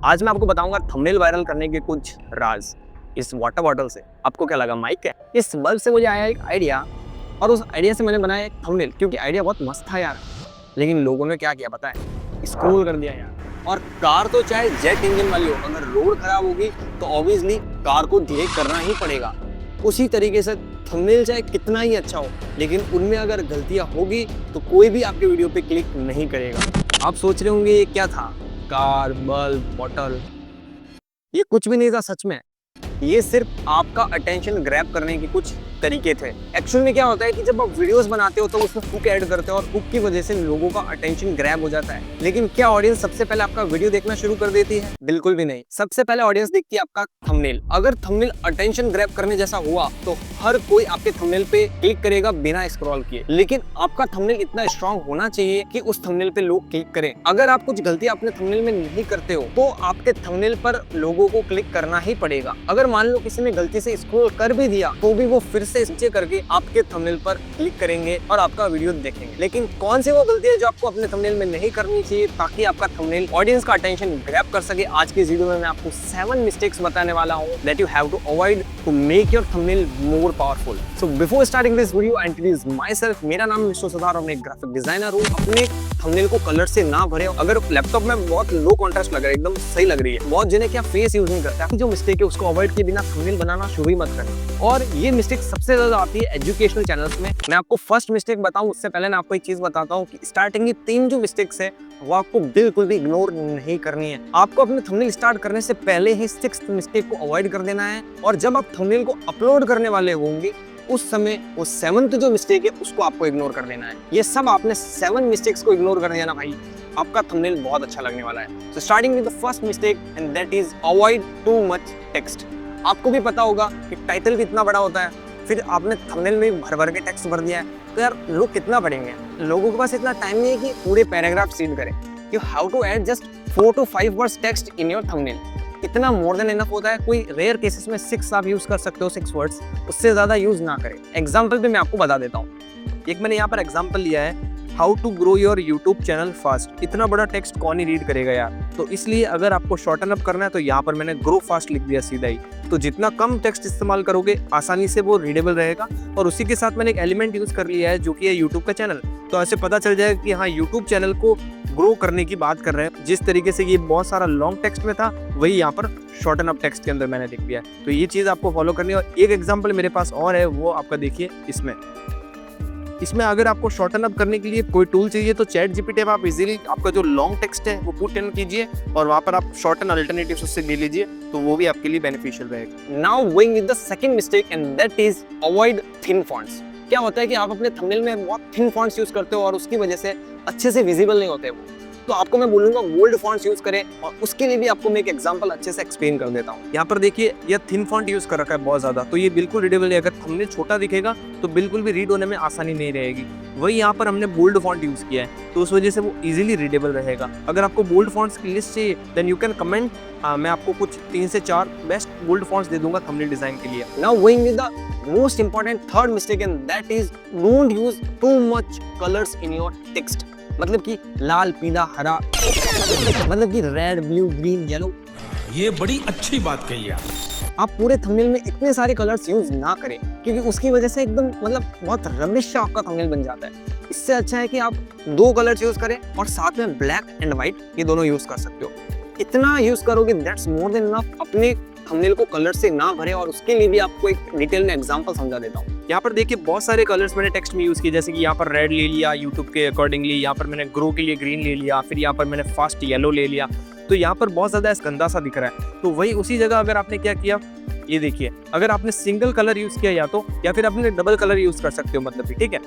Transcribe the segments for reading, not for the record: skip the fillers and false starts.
आज मैं आपको बताऊंगा थंबनेल वायरल करने के कुछ राज। इस वाटर बॉटल से आपको क्या लगा माइक है? इस बल्ब से मुझे आया एक आइडिया और उस आइडिया से मैंने बनाया एक थंबनेल, क्योंकि आइडिया बहुत मस्त था यार। लेकिन लोगों ने क्या किया पता है? स्क्रॉल कर दिया यार। और कार तो चाहे जेट इंजन वाली हो, अगर रोड खराब होगी तो ऑब्वियसली कार को डिले करना ही पड़ेगा। उसी तरीके से थंबनेल चाहे कितना ही अच्छा हो, लेकिन उनमें अगर गलतियां होगी तो कोई भी आपके वीडियो पे क्लिक नहीं करेगा। आप सोच रहे होंगे ये क्या था, कार, बल्ब, बॉटल? ये कुछ भी नहीं था सच में। ये सिर्फ आपका अटेंशन ग्रैब करने के कुछ तरीके थे। एक्चुअल में क्या होता है कि जब आप वीडियोस बनाते हो तो उसमें हुक ऐड करते हो और हुक की वजह से लोगों का अटेंशन ग्रैब हो जाता है। लेकिन क्या ऑडियंस सबसे पहले आपका वीडियो देखना शुरू कर देती है? बिल्कुल भी नहीं। सबसे पहले ऑडियंस देखती है आपका थंबनेल। अगर थंबनेल अटेंशन ग्रैब करने जैसा हुआ तो हर कोई आपके थंबनेल पे क्लिक करेगा बिना स्क्रॉल किए। लेकिन आपका थंबनेल इतना स्ट्रांग होना चाहिए कि उस थंबनेल पे लोग क्लिक करें। अगर आप कुछ गलतियां अपने थंबनेल में नहीं करते हो तो आपके थंबनेल पर लोगों को क्लिक करना ही पड़ेगा। अगर मान लो किसी ने गलती से स्क्रॉल कर भी दिया तो भी वो फिर से नीचे करके आपके थंबनेल पर क्लिक करेंगे और आपका वीडियो देखेंगे। लेकिन कौन सी वो गलती है जो आपको अपने थंबनेल में नहीं करनी चाहिए ताकि आपका थंबनेल ऑडियंस का अटेंशन ग्रैब कर सके? आज की वीडियो में मैं आपको 7 मिस्टेक्स बताने वाला हूं that you have to avoid to make your thumbnail more powerful. So before starting this video, I introduce myself. मेरा नाम विष्णु सदार और मैं एक ग्राफिक डिजाइनर हूं। अपने थंबनेल को कलर से ना भरे। अगर लैपटॉप में बहुत लो कॉन्ट्रास्ट लग रहा है, एकदम सही लग रही है, बहुत जने क्या फेस यूज नहीं करते, जो मिस्टेक है उसको अवॉइड किए बिना थंबनेल बनाना शुरू ही मत करें। और ये मिस्टेक सबसे ज्यादा आती है एजुकेशनल चैनल्स में। मैं आपको फर्स्ट मिस्टेक बताऊं उससे पहले मैं आपको एक चीज बताता हूं कि स्टार्टिंग की 3 जो मिस्टेक्स है वो आपको बिल्कुल भी इग्नोर नहीं करनी है। आपको अपने थंबनेल स्टार्ट करने से पहले ही 6th मिस्टेक को अवॉइड कर देना है। और जब आप थंबनेल को अपलोड करने वाले होंगे उस समय वो 7th जो मिस्टेक है उसको आपको इग्नोर कर देना है। ये सब आपने 7 मिस्टेक्स को इग्नोर कर दिया ना भाई, आपका थंबनेल बहुत अच्छा लगने वाला है। So starting with the first mistake and that is avoid too much text. आपको भी पता होगा कि टाइटल भी इतना बड़ा होता है, फिर आपने थंबनेल में भर भर के टेक्स्ट भर दिया है तो यार लोग कितना पढ़ेंगे? लोगों के पास इतना टाइम नहीं है कि पूरे पैराग्राफ रीड करें। You have to add just 4 to 5 words text in your thumbnail. इतना मोर देन इनफ होता है। कोई रेयर केसेस में 6 आप यूज कर सकते हो, 6 वर्ड्स, उससे ज्यादा यूज ना करें। एग्जाम्पल भी मैं आपको बता देता हूँ। एक मैंने यहाँ पर एग्जाम्पल लिया है, how to grow your YouTube channel fast. इतना बड़ा टेक्स्ट कौन ही रीड करेगा यार, तो इसलिए अगर आपको शॉर्टन अप करना है तो यहाँ पर मैंने ग्रो फास्ट लिख दिया सीधा ही। तो जितना कम टेक्स्ट इस्तेमाल करोगे आसानी से वो रीडेबल रहेगा। और उसी के साथ मैंने एक एलिमेंट यूज कर लिया है जो कि है यूट्यूब का चैनल। तो ऐसे पता चल जाएगा कि हाँ यूट्यूब चैनल को ग्रो करने की बात कर रहे हैं। जिस तरीके से ये बहुत सारा लॉन्ग टेक्स्ट में था वही यहाँ पर शॉर्टन अप टेक्स्ट के अंदर मैंने लिख दिया। तो ये चीज़ आपको फॉलो करनी है। और एक एग्जाम्पल मेरे पास और है, वो आपका देखिए। इसमें अगर आपको शॉर्टन अप करने के लिए कोई टूल चाहिए तो चैट जीपीटी में आप इजीली आपका जो लॉन्ग टेक्स्ट है वो पुट इन कीजिए और वहां पर आप शॉर्टन अल्टरनेटिव्स उससे ले लीजिए, तो वो भी आपके लिए बेनिफिशियल रहेगा। Now going with the second mistake and that is avoid thin fonts. क्या होता है कि आप अपने थंबनेल में बहुत थिन फॉन्ट्स यूज करते हो और उसकी वजह से अच्छे से विजिबल नहीं होते वो। तो आपको मैं बोलूंगा बोल्ड फॉन्ट्स यूज करें, और उसके लिए भी आपको मैं एक एग्जांपल अच्छे से एक्सप्लेन कर देता हूँ। यहाँ पर देखिए यह थिन फॉन्ट यूज कर रखा है बहुत ज्यादा, तो ये बिल्कुल रीडेबल है। अगर थंबनेल छोटा दिखेगा तो बिल्कुल भी रीड होने में आसानी नहीं रहेगी। वही यहाँ पर हमने बोल्ड फॉन्ट यूज किया है तो उस वजह से वो इजीली रीडेबल रहेगा। अगर आपको बोल्ड फॉन्ट्स की लिस्ट चाहिए देन यू कैन कमेंट, मैं आपको कुछ 3 से 4 बेस्ट बोल्ड फॉन्ट्स दे दूंगा थंबनेल डिजाइन के लिए। Now going with the most important third mistake and that is don't use too much colours in your text. मतलब कि लाल, पीला, हरा, मतलब कि रेड, ब्लू, ग्रीन, येलो। ये बड़ी अच्छी बात कही है। आप पूरे थंबनेल में इतने सारे कलर्स यूज ना करें, क्योंकि उसकी वजह से एकदम मतलब बहुत रबिश आपका थंबनेल बन जाता है। इससे अच्छा है कि आप 2 कलर्स यूज करें और साथ में ब्लैक एंड व्हाइट, ये दोनों यूज कर सकते हो। इतना यूज करोगे दैट्स मोर देन इनफ। अपने थंबनेल को कलर से ना भरे, और उसके लिए भी आपको एक डिटेल में एग्जांपल समझा देता हूँ। यहाँ पर देखिए बहुत सारे कलर्स मैंने टेक्स्ट में यूज किए, जैसे कि यहाँ पर रेड ले लिया यूट्यूब के अकॉर्डिंगली, यहाँ पर मैंने ग्रो के लिए ग्रीन ले लिया, फिर यहाँ पर मैंने फास्ट येलो ले लिया। तो यहाँ पर बहुत ज्यादा गंदा सा दिख रहा है, तो वही उसी जगह अगर आपने क्या किया, ये देखिए, अगर आपने सिंगल कलर यूज किया या फिर आपने डबल कलर यूज कर सकते हो, मतलब भी ठीक है।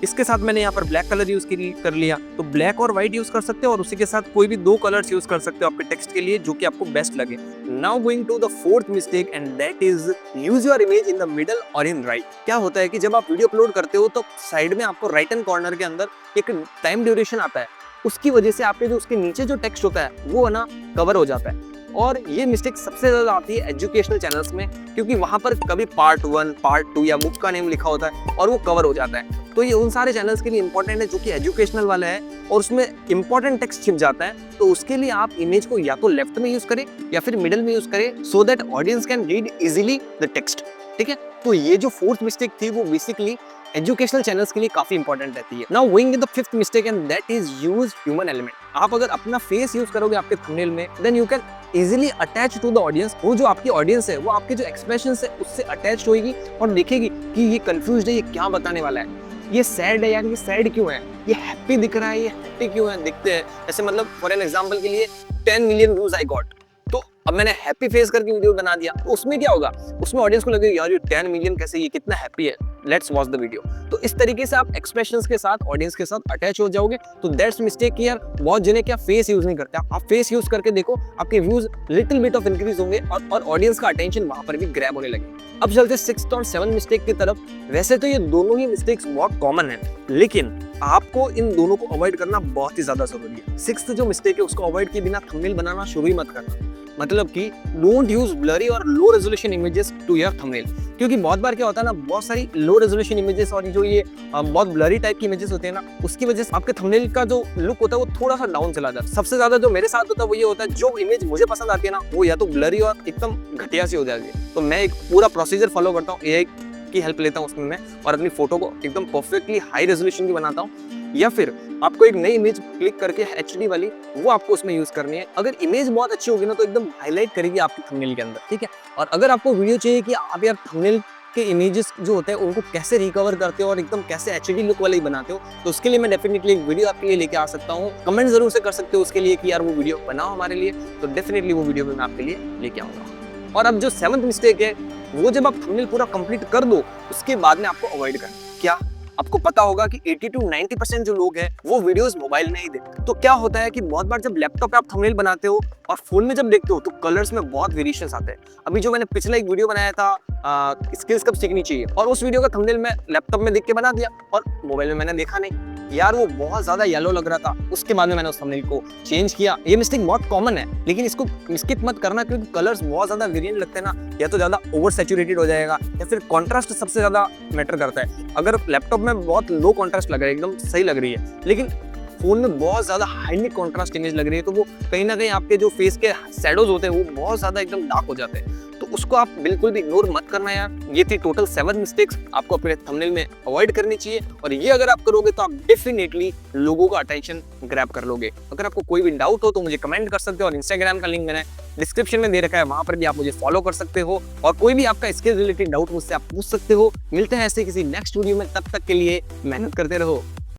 इसके साथ मैंने यहाँ पर ब्लैक कलर यूज कर लिया, तो ब्लैक और व्हाइट यूज कर सकते हो और उसी के साथ कोई भी 2 कलर्स यूज कर सकते हो आपके टेक्स्ट के लिए जो कि आपको बेस्ट लगे। Now going to the fourth mistake and that is use your image in the middle और इन राइट। क्या होता है कि जब आप वीडियो अपलोड करते हो तो साइड में आपको राइट हैंड कॉर्नर के अंदर एक टाइम ड्यूरेशन आता है, उसकी वजह से आपके जो उसके नीचे जो टेक्स्ट होता है वो ना कवर हो जाता है। और ये मिस्टेक सबसे ज्यादा आती है एजुकेशनल चैनल्स में, क्योंकि वहां पर कभी पार्ट 1, पार्ट 2 या बुक का नेम लिखा होता है और वो कवर हो जाता है। तो ये उन सारे चैनल्स के लिए इंपॉर्टेंट है जो कि एजुकेशनल वाला है और उसमें इंपॉर्टेंट टेक्स्ट छिप जाता है, तो उसके लिए आप इमेज को या तो लेफ्ट में यूज करें या फिर मिडिल में यूज करें, so that audience can read easily the text. ठीक है, तो ये जो फोर्थ मिस्टेक थी वो बेसिकली एजुकेशनल चैनल्स के लिए काफी इंपॉर्टेंट रहती है। Now going in the fifth mistake and that is use human element. आप अगर अपना फेस यूज करोगे आपके थंबनेल में, then you can easily attach to the audience. वो जो आपकी ऑडियंस है वो आपके जो एक्सप्रेशंस है उससे अटैच होगी और देखेगी कि ये कंफ्यूज्ड है, ये क्या बताने वाला है, ये सैड है यार, ये सैड क्यों है, ये हैप्पी दिख रहा है, ये हैप्पी क्यों है, दिखते हैं ऐसे। मतलब फॉर एन एग्जांपल के लिए 10 मिलियन व्यूज आई गॉट, तो अब मैंने हैप्पी फेस करके वीडियो बना दिया, तो उसमें क्या होगा, उसमें ऑडियंस को लगेगा यार ये 10 मिलियन कैसे, ये कितना हैप्पी है, लेट्स वॉच द वीडियो। तो इस तरीके से आप एक्सप्रेशंस के साथ ऑडियंस के साथ अटैच हो जाओगे। तो दैट्स मिस्टेक कि यार बहुत जने क्या फेस यूज नहीं करते, आप फेस यूज करके देखो, आपके views little bit of increase होंगे और ऑडियंस का अटेंशन वहां पर भी ग्रैब होने लगे। अब चलते 6th और 7th मिस्टेक की तरफ। वैसे तो ये दोनों ही मिस्टेक्स बहुत कॉमन है, लेकिन आपको इन दोनों को अवॉइड करना बहुत ही ज्यादा जरूरी है। 6th जो मिस्टेक है उसको अवॉइड किए बिना थंबनेल बनाना शुरू ही मत करना। मतलब कि डोंट यूज ब्लरी और low resolution images to your thumbnail, क्योंकि बहुत बार क्या होता है ना, बहुत सारी लो रेजोल्यूशन इमेजेस और जो ये बहुत ब्लरी टाइप की इमेजेस होते हैं ना, उसकी वजह से आपके थंबनेल का जो लुक होता है वो थोड़ा सा डाउन चला जाता है। सबसे ज्यादा जो मेरे साथ होता है वो ये होता है, जो इमेज मुझे पसंद आती है ना वो या तो ब्लरी और एकदम घटिया सी हो जाती है। तो मैं एक पूरा प्रोसीजर फॉलो करता हूँ, एआई की हेल्प लेता हूँ उसमें मैं, और अपनी फोटो को एकदम परफेक्टली हाई रेजोल्यूशन की बनाता हूँ। या फिर आपको एक नई इमेज क्लिक करके एचडी वाली वो आपको उसमें यूज करनी है। अगर इमेज बहुत अच्छी होगी ना तो एकदम हाईलाइट करेगी आपकी थंबनेल के अंदर। ठीक है, और अगर आपको वीडियो चाहिए कि आप यार थंबनेल के इमेजेस जो होते हैं उनको कैसे रिकवर करते हो और एकदम कैसे एचडी लुक वाले ही बनाते हो, तो उसके लिए मैं डेफिनेटली एक वीडियो आपके लिए लेके आ सकता हूँ। कमेंट जरूर से कर सकते हो उसके लिए कि यार वो वीडियो बनाओ हमारे लिए, तो डेफिनेटली वो वीडियो मैं आपके लिए लेके आऊंगा। और अब जो 7th मिस्टेक है वो जब आप थंबनेल पूरा कंप्लीट कर दो उसके बाद में आपको अवॉइड करना। क्या आपको पता होगा कि 80 to 90% जो लोग हैं वो वीडियोस मोबाइल में ही देखते। तो क्या होता है कि बहुत बार जब लैपटॉप पे आप थंबनेल बनाते हो और फोन में जब देखते हो तो कलर्स में बहुत वेरिएशंस आते हैं। अभी जो मैंने पिछला एक वीडियो बनाया था स्किल्स कब सीखनी चाहिए, और उस वीडियो का थंबनेल मैं लैपटॉप में देख के बना दिया और मोबाइल में मैंने देखा नहीं यार, वो बहुत ज्यादा येलो लग रहा था। उसके बाद में मैंने उस थंबनेल को चेंज किया। ये मिस्टेक बहुत कॉमन है, लेकिन इसको स्किप मत करना, क्योंकि कलर्स बहुत ज्यादा वेरिएंट लगते हैं ना, या तो ज्यादा ओवर सैचुरेटेड हो जाएगा या फिर कॉन्ट्रास्ट सबसे ज्यादा मैटर करता है। अगर लैपटॉप में बहुत लो कॉन्ट्रास्ट लग रहा है, एकदम सही लग रही है, लेकिन फोन में बहुत ज्यादा हाईली कॉन्ट्रास्ट इमेज लग रही है, तो वो कहीं ना कहीं आपके जो फेस के शैडोज होते हैं वो बहुत ज्यादा एकदम डार्क हो जाते हैं। तो उसको आप बिल्कुल भी इग्नोर मत करना यार। ये थी टोटल 7 मिस्टेक्स आपको अपने थंबनेल में अवॉइड करनी चाहिए, और ये अगर आप करोगे तो आप डेफिनेटली लोगों का अटेंशन ग्रैब कर लोगे। अगर आपको कोई भी डाउट हो तो मुझे कमेंट कर सकते हो, और इंस्टाग्राम का लिंक मैंने डिस्क्रिप्शन में दे रखा है, वहां पर भी आप मुझे फॉलो कर सकते हो, और कोई भी आपका स्किल रिलेटेड डाउट मुझसे आप पूछ सकते हो। मिलते हैं ऐसे किसी नेक्स्ट वीडियो में, तब तक के लिए मेहनत करते रहो।